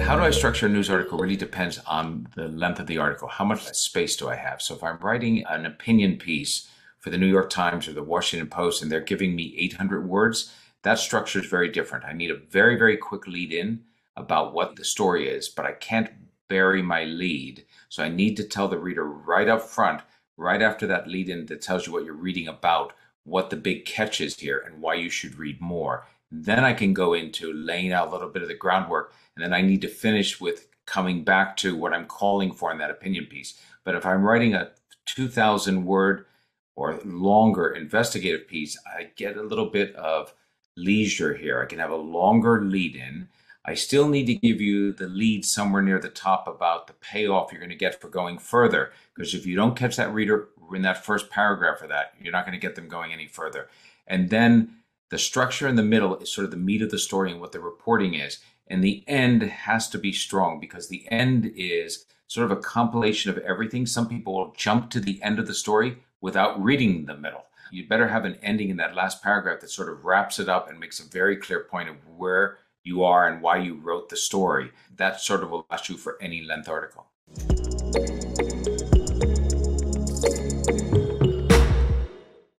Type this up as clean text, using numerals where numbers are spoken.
How do I structure a news article really depends on the length of the article. How much space do I have? So if I'm writing an opinion piece for the New York Times or the Washington Post and they're giving me 800 words, that structure is very different. I need a very, very quick lead in about what the story is, but I can't bury my lead. So I need to tell the reader right up front, right after that lead in that tells you what you're reading about, what the big catch is here and why you should read more. Then I can go into laying out a little bit of the groundwork, and then I need to finish with coming back to what I'm calling for in that opinion piece. But if I'm writing a 2,000 word or longer investigative piece, I get a little bit of leisure here. I can have a longer lead in. I still need to give you the lead somewhere near the top about the payoff you're going to get for going further. Because if you don't catch that reader in that first paragraph of that, you're not going to get them going any further. And then the structure in the middle is sort of the meat of the story and what the reporting is. And the end has to be strong because the end is sort of a compilation of everything. Some people will jump to the end of the story without reading the middle. You better have an ending in that last paragraph that sort of wraps it up and makes a very clear point of where you are and why you wrote the story. That sort of will last you for any length article.